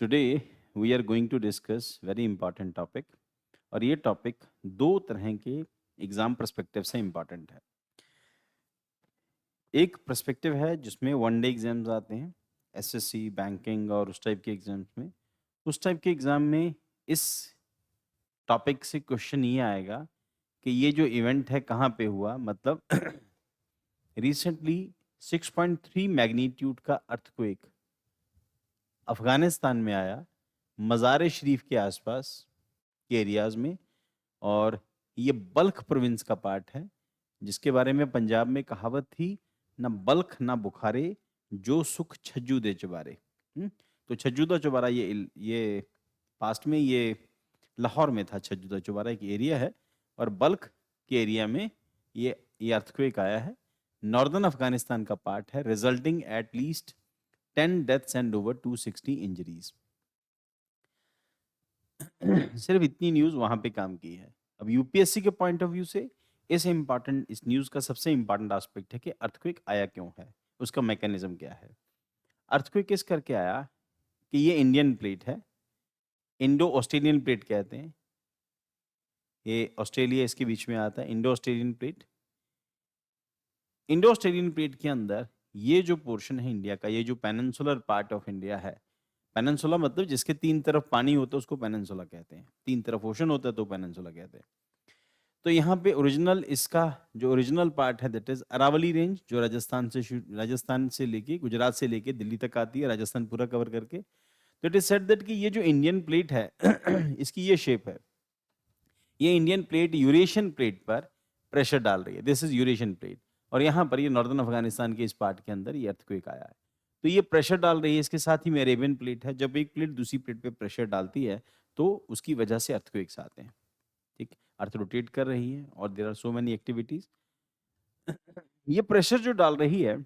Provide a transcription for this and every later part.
Today we are going to discuss very important topic और ये topic दो तरह के एग्जाम पर्सपेक्टिव से इम्पॉर्टेंट है। एक पर्सपेक्टिव है जिसमें वन डे एग्जाम्स आते हैं, एसएससी, बैंकिंग और उस टाइप के एग्जाम्स में। उस टाइप के एग्जाम में इस टॉपिक से क्वेश्चन ये आएगा कि ये जो इवेंट है कहाँ पे हुआ, मतलब रिसेंटली 6.3 मैग्नीट्यूड का अर्थक्वेक अफगानिस्तान में आया, मज़ार शरीफ के आसपास के एरियाज़ में। और ये बल्ख प्रोविंस का पार्ट है, जिसके बारे में पंजाब में कहावत थी, ना बल्ख ना बुखारे, जो सुख छज्जू दे चुबारे। तो छज्जू दा चुबारा ये पास्ट में ये लाहौर में था। छज्जू दा चुबारा एक एरिया है और बल्ख के एरिया में ये अर्थक्वेक आया है। नॉर्दर्न अफगानिस्तान का पार्ट है, resulting at least 10 deaths and over 260 injuries. सिर्फ इतनी न्यूज़ वहाँ पे काम की है। अब यूपीएससी के पॉइंट ऑफ व्यू से इस न्यूज़ का सबसे इम्पोर्टेंट एस्पेक्ट है कि अर्थक्वेक आया क्यों है, उसका मैकेनिज्म क्या है। अर्थक्वेक किस करके आया कि ये इंडियन प्लेट है, इंडो ऑस्ट्रेलियन प्लेट कहते हैं। ये ऑस्ट्रेलिया इसके बीच में आता है, Indo Australian plate. Indo Australian plate के अंदर ये जो पोर्शन है इंडिया का, ये जो पेनिनसुलर पार्ट ऑफ इंडिया है, पेनिनसुला मतलब जिसके तीन तरफ पानी होता है उसको पेनिनसुला कहते हैं, तीन तरफ ओशन होता है तो पेनिनसुला कहते हैं। तो यहाँ पे ओरिजिनल इसका जो ओरिजिनल पार्ट है दैट इज अरावली रेंज, जो राजस्थान से लेके गुजरात से लेके दिल्ली तक आती है, राजस्थान पूरा कवर करके। तो इट इज सेड दैट कि ये जो इंडियन प्लेट है इसकी ये शेप है। ये इंडियन प्लेट यूरेशियन प्लेट पर प्रेशर डाल रही है, दिस इज यूरेशियन प्लेट। और यहाँ पर ये नॉर्दर्न अफगानिस्तान के इस पार्ट के अंदर ये अर्थक्वेक आया है। तो ये प्रेशर डाल रही है, इसके साथ ही में अरेबियन प्लेट है। जब एक प्लेट दूसरी प्लेट पे प्रेशर डालती है तो उसकी वजह से अर्थक्वेक्स आते हैं। ठीक, अर्थ रोटेट कर रही है और there are so many activities. ये प्रेशर जो डाल रही है,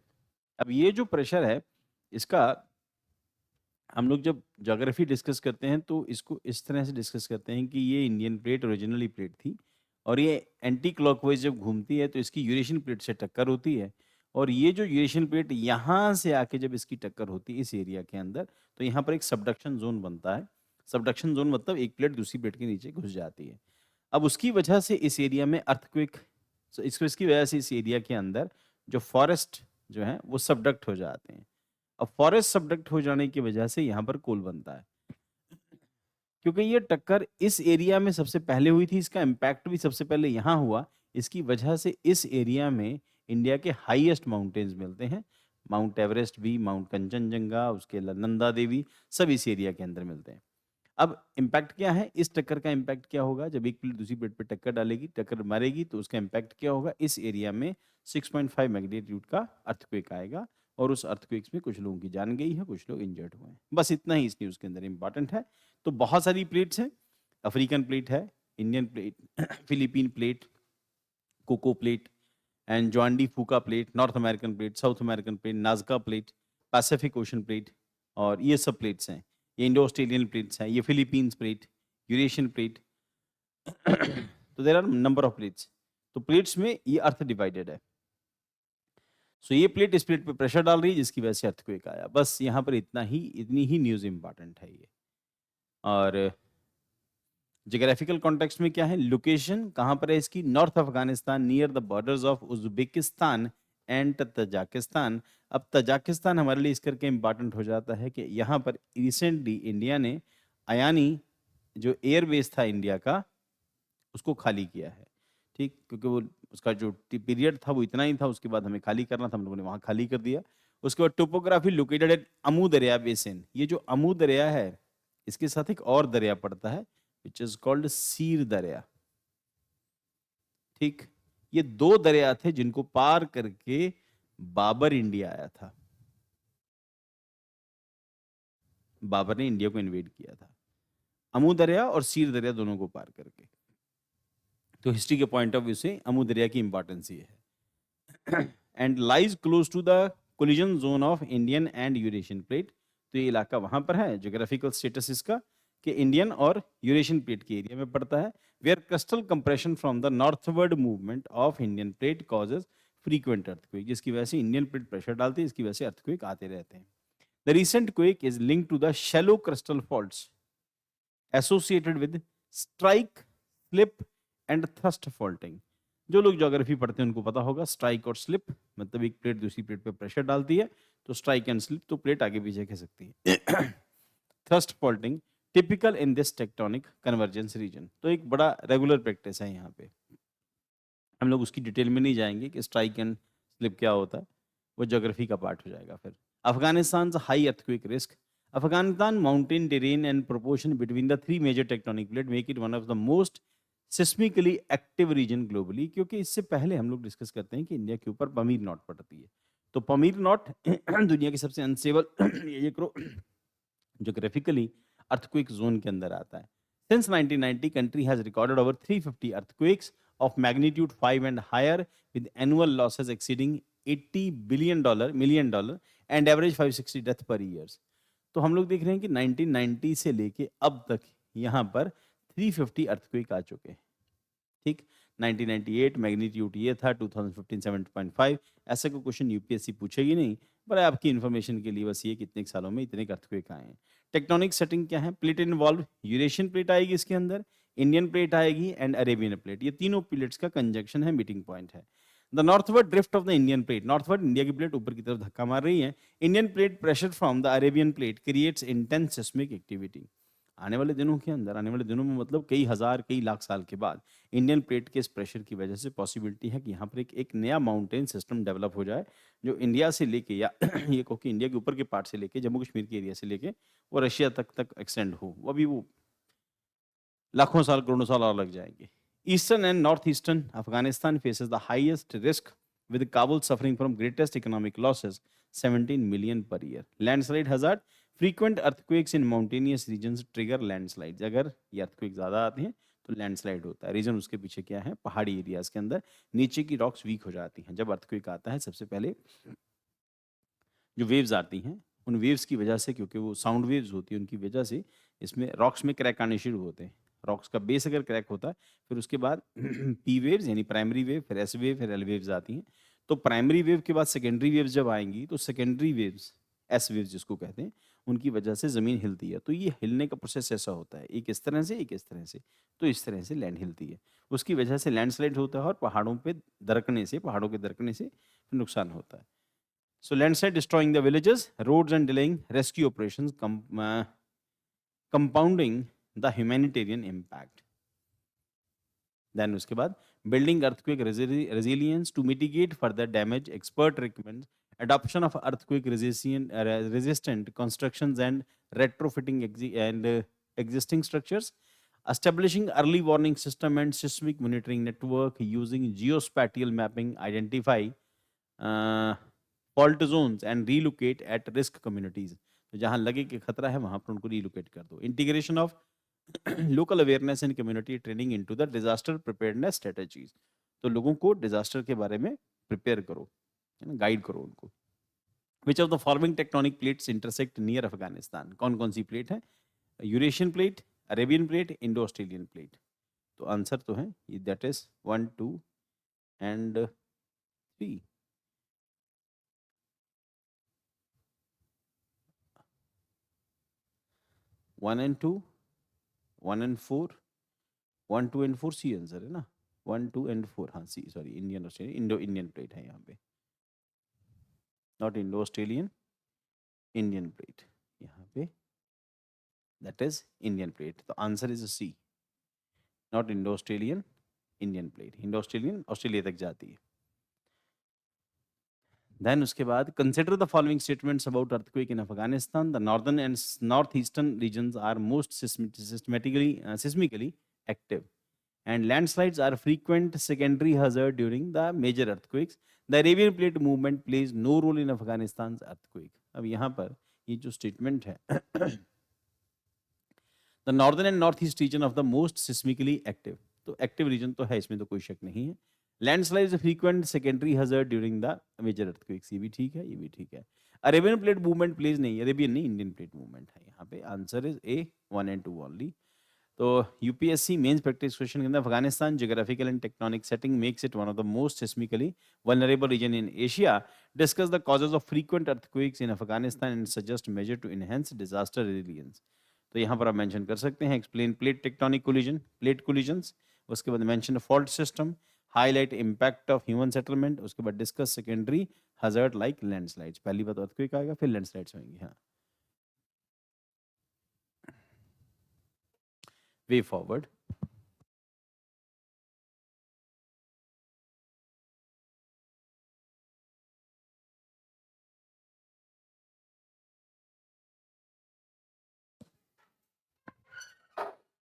अब ये जो प्रेशर है इसका हम लोग जब ज्योग्राफी डिस्कस करते हैं तो इसको इस तरह से डिस्कस करते हैं कि ये इंडियन प्लेट ओरिजिनली प्लेट थी और ये एंटी क्लॉकवाइज जब घूमती है तो इसकी यूरेशियन प्लेट से टक्कर होती है। और ये जो यूरेशियन प्लेट यहाँ से आके जब इसकी टक्कर होती है इस एरिया के अंदर, तो यहाँ पर एक सबडक्शन जोन बनता है। सबडक्शन जोन मतलब एक प्लेट दूसरी प्लेट के नीचे घुस जाती है। अब उसकी वजह से इस एरिया में अर्थक्वेक, इसकी वजह से इस एरिया के अंदर जो फॉरेस्ट जो है वो सबडक्ट हो जाते हैं। अब फॉरेस्ट सबडक्ट हो जाने की वजह से यहाँ पर कोल बनता है। क्योंकि ये टक्कर इस एरिया में सबसे पहले हुई थी, इसका इम्पैक्ट भी सबसे पहले यहाँ हुआ। इसकी वजह से इस एरिया में इंडिया के हाईएस्ट माउंटेन्स मिलते हैं। माउंट एवरेस्ट भी, माउंट कंचनजंगा, उसके अलावा नंदा देवी, सब इस एरिया के अंदर मिलते हैं। अब इम्पैक्ट क्या है, इस टक्कर का इम्पैक्ट क्या होगा, जब एक प्लेट दूसरी प्लेट पे टक्कर डालेगी, टक्कर मारेगी, तो उसका इम्पैक्ट क्या होगा, इस एरिया में 6.5 मैग्नीट्यूड का अर्थक्वेक आएगा। और उस अर्थक्वेक्स में कुछ लोगों की जान गई है, कुछ लोग इंजर्ड हुए हैं। बस इतना ही इस न्यूज़ के अंदर इंपॉर्टेंट है। तो बहुत सारी प्लेट्स हैं, अफ्रीकन प्लेट है, Indian plate, Philippine plate, Cocos plate, and Juan de Fuca plate, North American plate, South American plate, Nazca plate, Pacific Ocean plate, और ये सब प्लेट्स हैं। ये इंडो ऑस्ट्रेलियन प्लेट्स हैं, ये फिलीपींस प्लेट, यूरेशियन प्लेट। तो there are number of plates. तो plates में ये अर्थ डिवाइडेड है। सो ये प्लेट इस प्लेट पे प्रेशर डाल रही है जिसकी वजह से अर्थक्वेक आया। बस यहाँ पर इतनी ही न्यूज़ इंपॉर्टेंट है ये। और ज्योग्राफिकल कॉन्टेक्स्ट में क्या है, लोकेशन कहाँ पर है इसकी, north Afghanistan near the borders of Uzbekistan and Tajikistan. अब तजाकिस्तान हमारे लिए इस करके इम्पॉर्टेंट हो जाता है कि यहाँ पर रिसेंटली इंडिया ने अयानी जो एयरबेस था इंडिया का उसको खाली किया है। ठीक, क्योंकि वो उसका जो पीरियड था वो इतना ही था, उसके बाद हमें खाली करना था, हम लोगों ने वहाँ खाली कर दिया। उसके बाद टोपोग्राफी लोकेटेड एट अमू दरिया बेसिन। ये जो अमू दरिया है इसके साथ एक और दरिया पड़ता है विच इज कॉल्ड सीर दरिया। ठीक, ये दो दरिया थे जिनको पार करके बाबर इंडिया आया था। बाबर ने इंडिया को इन्वेड किया था, अमू दरिया और सीर दरिया दोनों को पार करके। तो हिस्ट्री के पॉइंट ऑफ व्यू से अमू दरिया की इंपॉर्टेंस ये है। And lies close to the collision zone of Indian and Eurasian plate. तो ये इलाका वहां पर है, ज्योग्राफिकल स्टेटस इसका कि इंडियन और यूरेशियन प्लेट के एरिया में पड़ता है। Where crustal compression from the northward movement of Indian plate causes frequent earthquake, जिसकी वजह से इंडियन प्लेट प्रेशर डालती है, इसकी वजह से अर्थक्वेक आते रहते हैं। The recent quake is linked to the shallow crustal faults associated with strike, slip and thrust faulting. जो लोग ज्योग्राफी पढ़ते हैं उनको पता होगा, स्ट्राइक और स्लिप मतलब एक प्लेट दूसरी प्लेट पे प्रेशर डालती है, तो स्ट्राइक एंड स्लिप तो प्लेट आगे पीछे खिसक सकती है। Thrust faulting typical in this tectonic convergence region, तो एक बड़ा रेगुलर प्रैक्टिस है यहाँ पे। हम लोग उसकी डिटेल में नहीं जाएंगे कि स्ट्राइक एंड स्लिप क्या होता है, वो ज्योग्राफी का पार्ट हो जाएगा फिर। Afghanistan high earthquake risk. Afghanistan mountain terrain and proportion between the three major tectonic plate make it one of the most seismically active region globally. क्योंकि इससे पहले हम लोग डिस्कस करते हैं कि इंडिया के ऊपर पमीर नॉट पड़ती है, तो पमीर नॉट दुनिया की सबसे अनस्टेबल ये करो ज्योग्राफिकली अर्थक्वेक जोन के अंदर आता है। Since 1990, country has recorded over 350 earthquakes of magnitude 5 and higher, with annual losses exceeding $80 million and average 560 death per year. तो हम लोग देख रहे हैं कि 1990 से लेके अब तक यहाँ पर 350 अर्थक्वेक आ चुके हैं। ठीक, 1998 मैग्नीट्यूड ये था, 2015 7.5। ऐसा कोई क्वेश्चन यूपीएससी पूछेगी नहीं, पर आपकी इन्फॉर्मेशन के लिए बस ये कितने सालों में इतने अर्थक्वेक आए हैं। टेक्टोनिक सेटिंग क्या है? प्लेट इन्वॉल्व, यूरेशियन प्लेट आएगी इसके अंदर, इंडियन प्लेट आएगी एंड अरेबियन प्लेट। ये तीनों प्लेट्स का कंजंक्शन है, मीटिंग पॉइंट है। The northward drift of the Indian plate, northward India की प्लेट ऊपर की तरफ धक्का मार रही है। Indian plate pressure from the Arabian plate creates intense seismic activity. आने वाले दिनों के अंदर, आने वाले दिनों में मतलब कई हजार कई लाख साल के बाद, इंडियन प्लेट के इस प्रेशर की वजह से पॉसिबिलिटी है कि यहाँ पर एक नया माउंटेन सिस्टम डेवलप हो जाए, जो इंडिया से लेके या ये कहो कि इंडिया के ऊपर के पार्ट से लेके जम्मू कश्मीर के एरिया से लेके वो रशिया तक एक्सटेंड हो। वो अभी वो लाखों साल करोड़ों साल और लग जाएंगे। Eastern and north eastern Afghanistan faces the highest risk, with Kabul suffering from greatest economic losses, 17 million per year. Landslide hazard, frequent earthquakes in mountainous regions trigger landslides. अगर ये earthquake ज़्यादा आते हैं तो लैंडस्लाइड होता है। रीजन उसके पीछे क्या है? पहाड़ी एरियाज के अंदर नीचे की रॉक्स वीक हो जाती हैं। जब earthquake आता है सबसे पहले जो वेव्स आती हैं, उन वेव्स की वजह से, क्योंकि वो साउंड वेव्स होती है, उनकी वजह से इसमें रॉक्स में क्रैक आने शुरू होते हैं। रॉक्स का बेस अगर क्रैक होता है, फिर उसके बाद पी वेव्स यानी प्राइमरी वेव, फिर एस वेव, फिर एल वेव्स आती हैं। तो प्राइमरी वेव के बाद सेकेंडरी वेव्स जब आएंगी, तो सेकेंडरी वेव्स, एस वेव्स जिसको कहते हैं, उनकी वजह से ज़मीन हिलती है। तो ये हिलने का प्रोसेस ऐसा होता है, एक इस तरह से, एक इस तरह से। तो इस तरह से लैंड हिलती है, उसकी वजह से लैंडस्लाइड होता है और पहाड़ों पे दरकने से, पहाड़ों के दरकने से नुकसान होता है। So landslide destroying the villages, roads and delaying rescue operations, compounding the humanitarian impact. Then उसके बाद building earthquake resilience to mitigate further damage. Expert recommends adoption of earthquake resistant constructions and retrofitting existing structures. Establishing early warning system and seismic monitoring network using geospatial mapping, identify fault zones and relocate at risk communities. तो जहां लगे कि खतरा है वहां पर उनको relocate कर दो। Integration of local awareness and community training into the disaster preparedness strategies. तो लोगों को डिजास्टर के बारे में प्रिपेयर करो, है ना, गाइड करो उनको। Which of the following tectonic plates intersect near Afghanistan? कौन कौन सी प्लेट है? Eurasian plate, Arabian plate, Indo Australian plate. तो आंसर तो है that is 1, 2 and 3। 1 and 2, 1 and 4, 1, 2 and 4 C answer है ना। 1, 2 and 4, हाँ C, sorry, Indian Australian, Indo Indian plate है यहाँ पे, not Indo Australian, Indian plate यहाँ पे, दैट इज इंडियन प्लेट। तो answer is C, not Indo Australian, Indian plate. Indo Australian Australia तक जाती है। देन उसके बाद consider the following statements about earthquake in Afghanistan. The northern and north eastern regions are most seismically active and landslides are frequent secondary hazard during the major earthquakes. The Arabian Plate movement plays no role in Afghanistan's earthquake. अब यहाँ पर ये जो statement है the northern and northeast region of the most seismically active, तो active region तो है, इसमें तो कोई शक नहीं है। Landslides frequent secondary hazard during the major earthquakes, ये भी ठीक है, ये भी ठीक है। Arabian Plate movement plays नहीं, Arabian नहीं, Indian Plate movement है यहाँ पे। Answer is A, 1 and 2 only। तो यूपीएससी मेंस प्रैक्टिस क्वेश्चन के अंदर Afghanistan geographical and tectonic setting makes it one of the most seismically vulnerable region in Asia. Discuss the causes of frequent earthquakes in Afghanistan and suggest measure to enhance disaster resilience. तो यहाँ पर आप mention कर सकते हैं explain plate tectonic collision, plate collisions. उसके बाद mention fault system, highlight impact of human settlement. उसके बाद डिस्कस सेकेंडरी हजर्ड लाइक लैंडस्लाइड्स. पहली बात अर्थक्वेक आएगा, फिर लैंडस्लाइड्स होंगी. हाँ, way forward.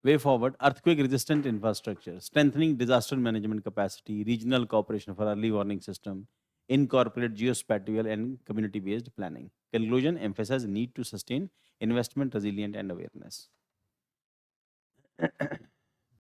Way forward, earthquake resistant infrastructure, strengthening disaster management capacity, regional cooperation for early warning system, incorporate geospatial and community based planning. Conclusion, emphasize need to sustain investment, resilient and awareness.